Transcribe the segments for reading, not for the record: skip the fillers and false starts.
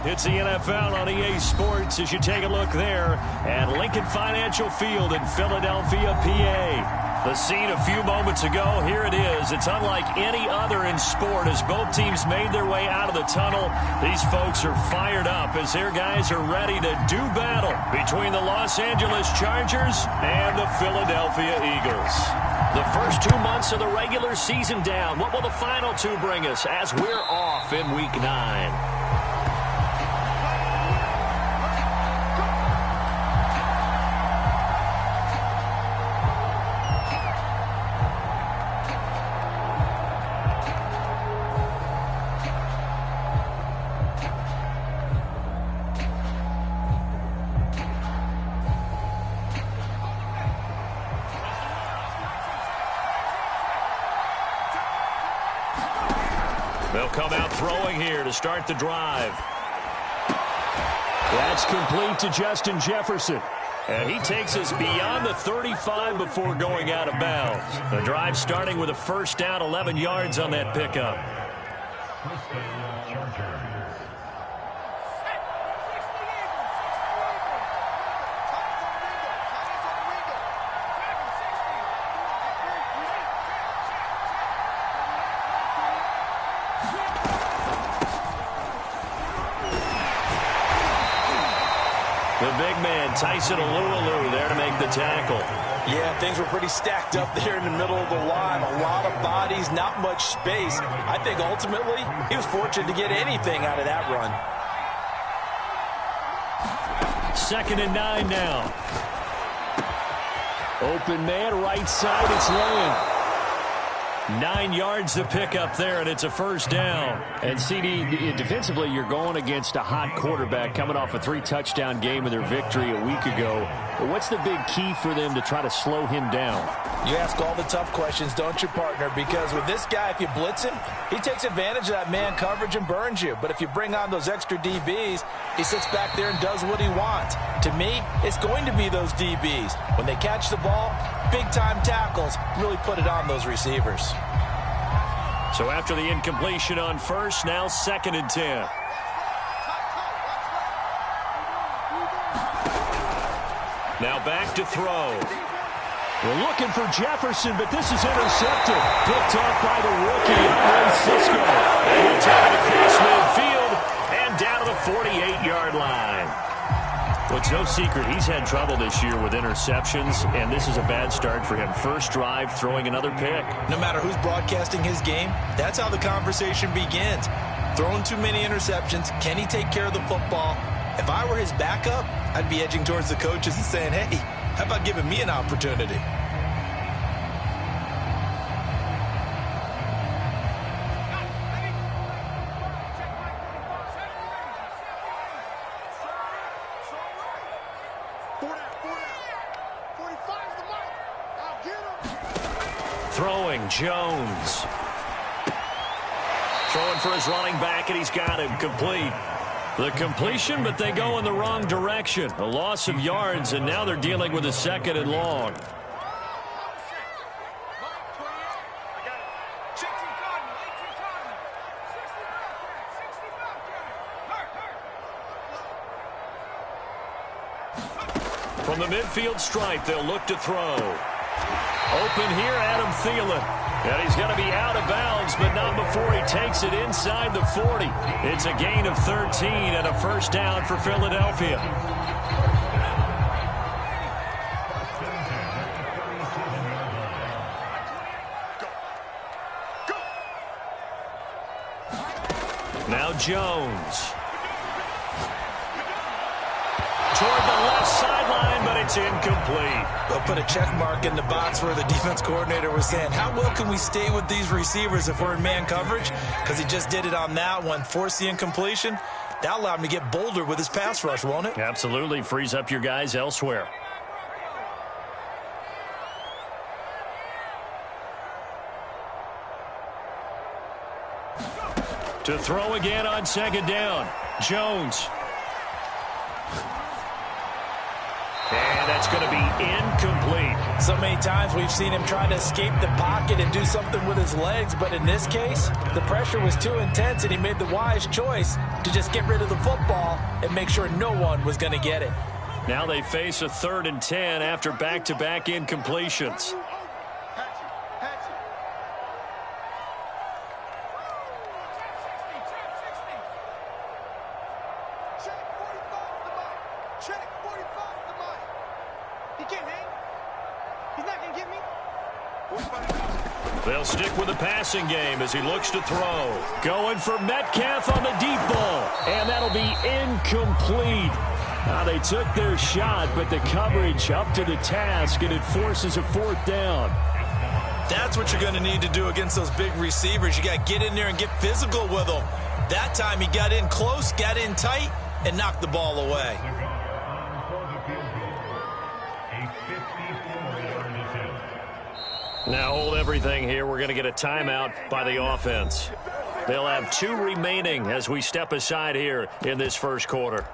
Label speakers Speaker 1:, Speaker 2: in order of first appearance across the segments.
Speaker 1: It's the NFL on EA Sports as you take a look there at Lincoln Financial Field in Philadelphia, PA. The scene a few moments ago, here it is. It's unlike any other in sport as both teams made their way out of the tunnel. These folks are fired up as their guys are ready to do battle between the Los Angeles Chargers and the Philadelphia Eagles. The first 2 months of the regular season down. What will the final two bring us as we're off in Week 9? They'll come out throwing here to start the drive. That's complete to Justin Jefferson. And he takes us beyond the 35 before going out of bounds. The drive starting with a first down, 11 yards on that pickup. The big man, Tyson Alualu, there to make the tackle.
Speaker 2: Yeah, things were pretty stacked up there in the middle of the line. A lot of bodies, not much space. I think ultimately he was fortunate to get anything out of that run.
Speaker 1: 2nd and 9 now. Open man, right side, it's Lane. 9 yards to pick up there, and it's a first down. And, CD, defensively, you're going against a hot quarterback coming off a 3-touchdown game in their victory a week ago. But what's the big key for them to try to slow him down?
Speaker 2: You ask all the tough questions, don't you, partner? Because with this guy, if you blitz him, he takes advantage of that man coverage and burns you. But if you bring on those extra DBs, he sits back there and does what he wants. To me, it's going to be those DBs. When they catch the ball, big-time tackles really put it on those receivers.
Speaker 1: So after the incompletion on first, now 2nd and 10. Now back to throw. We're looking for Jefferson, but this is intercepted. Picked off by the rookie, Andre Cisco. And he'll take it across midfield and down to the 48-yard line. Well, it's no secret he's had trouble this year with interceptions, and this is a bad start for him. First drive, throwing another pick.
Speaker 2: No matter who's broadcasting his game, that's how the conversation begins. Throwing too many interceptions, can he take care of the football? If I were his backup, I'd be edging towards the coaches and saying, hey, how about giving me an opportunity?
Speaker 1: Throwing, Jones. Throwing for his running back, and he's got him complete. The completion, but they go in the wrong direction. A loss of yards, and now they're dealing with a 2nd and long. From the midfield stripe, they'll look to throw. Open here, Adam Thielen. And he's going to be out of bounds, but not before he takes it inside the 40. It's a gain of 13 and a first down for Philadelphia. Now Jones. Toward the left sideline, but it's incomplete.
Speaker 2: They'll put a check mark in the box where the defense coordinator was saying, how well can we stay with these receivers if we're in man coverage? Because he just did it on that one, forced the incompletion. That allowed him to get bolder with his pass rush, won't it?
Speaker 1: Absolutely. Frees up your guys elsewhere. To throw again on 2nd down. Jones. And And that's going to be incomplete.
Speaker 2: So many times we've seen him try to escape the pocket and do something with his legs, but in this case, the pressure was too intense and he made the wise choice to just get rid of the football and make sure no one was going to get it.
Speaker 1: Now they face a 3rd and 10 after back-to-back incompletions. They'll stick with the passing game as he looks to throw. Going for Metcalf on the deep ball. And that'll be incomplete. Now they took their shot, but the coverage up to the task, and it forces a 4th down.
Speaker 2: That's what you're going to need to do against those big receivers. You got to get in there and get physical with them. That time he got in close, got in tight, and knocked the ball away.
Speaker 1: Now hold everything here. We're going to get a timeout by the offense. They'll have 2 remaining as we step aside here in this first quarter.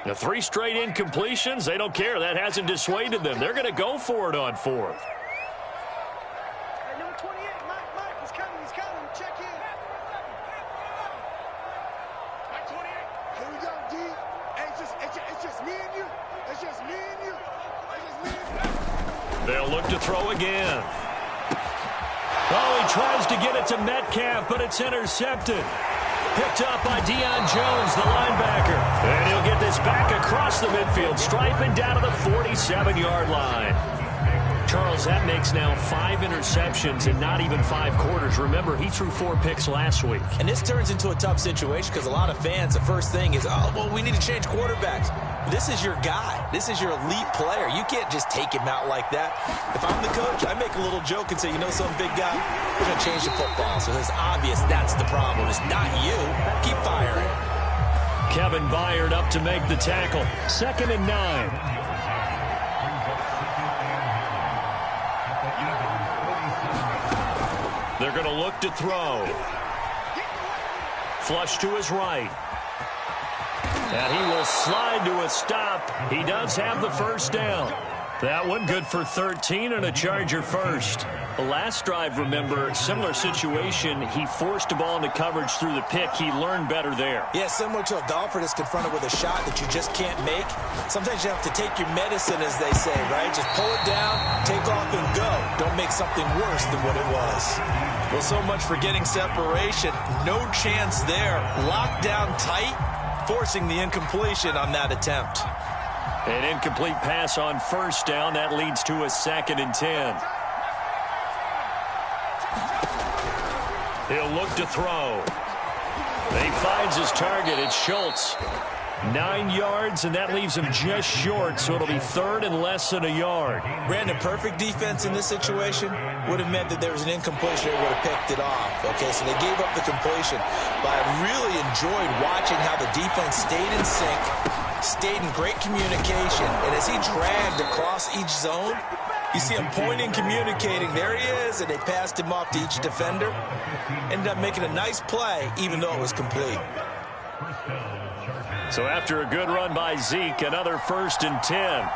Speaker 1: The 3 straight incompletions, they don't care. That hasn't dissuaded them. They're going to go for it on 4th.
Speaker 3: Number 28, Mike, he's coming. Check in. Mike 28. Here we go, D. Hey, it's just me and you. It's just me and you.
Speaker 1: They'll look to throw again. Oh, he tries to get it to Metcalf, but it's intercepted. Picked up by Deion Jones, the linebacker. And he'll get this back across the midfield stripe and down to the 47-yard line. Charles, that makes now 5 interceptions in not even 5 quarters. Remember, he threw 4 picks last week.
Speaker 2: And this turns into a tough situation because a lot of fans, the first thing is, oh, well, we need to change quarterbacks. This is your guy. This is your elite player. You can't just take him out like that. If I'm the coach, I make a little joke and say, you know, some big guy, we're going to change the football. So it's obvious that's the problem. It's not you. Keep firing.
Speaker 1: Kevin Byard up to make the tackle. 2nd and 9. They're going to look to throw. Flush to his right. And he will slide to a stop. He does have the first down. That one good for 13 and a Charger first. The last drive, remember, similar situation. He forced the ball into coverage through the pick. He learned better there.
Speaker 2: Yeah, similar to a golfer that's confronted with a shot that you just can't make. Sometimes you have to take your medicine, as they say, right? Just pull it down, take off, and go. Don't make something worse than what it was. Well, so much for getting separation. No chance there. Locked down tight, forcing the incompletion on that attempt.
Speaker 1: An incomplete pass on first down. That leads to a 2nd and 10. He'll look to throw. He finds his target. It's Schultz. 9 yards, and that leaves him just short, so it'll be 3rd and less than a yard.
Speaker 2: Brandon, perfect defense in this situation would have meant that there was an incompletion. They would have picked it off. Okay, so they gave up the completion. But I really enjoyed watching how the defense stayed in sync, stayed in great communication, and as he dragged across each zone, you see him pointing, communicating. There he is, and they passed him off to each defender. Ended up making a nice play, even though it was complete.
Speaker 1: So after a good run by Zeke, another 1st and 10.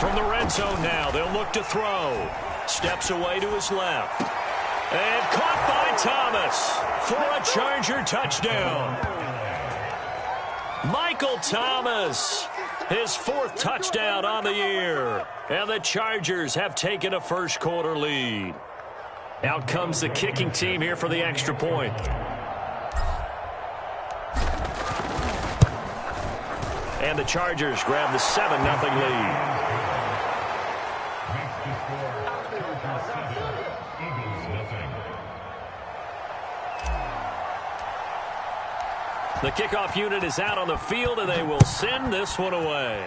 Speaker 1: From the red zone now, they'll look to throw. Steps away to his left. And caught by Thomas for a Charger touchdown. Michael Thomas, his 4th touchdown on the year. And the Chargers have taken a first quarter lead. Out comes the kicking team here for the extra point. And the Chargers grab the 7-0 lead. The kickoff unit is out on the field, and they will send this one away.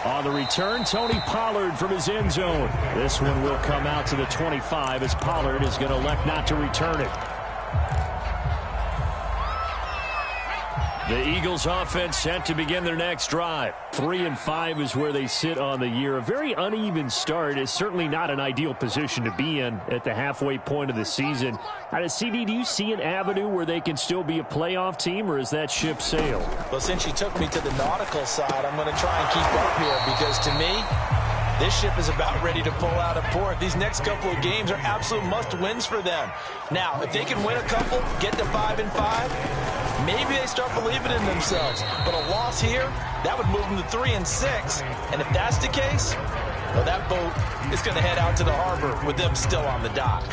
Speaker 1: On the return, Tony Pollard from his end zone. This one will come out to the 25 as Pollard is going to elect not to return it. The Eagles offense set to begin their next drive. 3-5 is where they sit on the year. A very uneven start is certainly not an ideal position to be in at the halfway point of the season. CD, do you see an avenue where they can still be a playoff team, or is that ship sailed?
Speaker 2: Well, since you took me to the nautical side, I'm going to try and keep up here because to me, this ship is about ready to pull out of port. These next couple of games are absolute must-wins for them. Now, if they can win a couple, get to 5-5, maybe they start believing in themselves. But a loss here, that would move them to 3-6. And if that's the case, well, that boat is going to head out to the harbor with them still on the dock.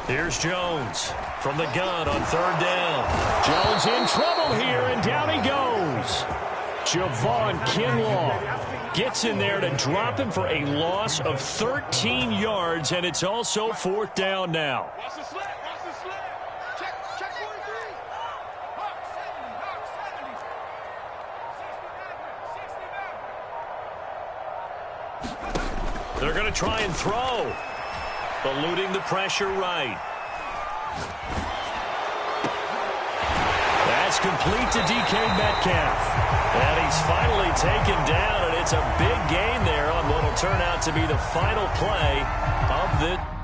Speaker 1: Here's Jones from the gun on third down. Jones in trouble here, and down he goes. Javon Kinlaw gets in there to drop him for a loss of 13 yards, and it's also fourth down now. They're going to try and throw. Eluding the pressure right. That's complete to DK Metcalf. And he's finally taken down, and it's a big gain there on what will turn out to be the final play of the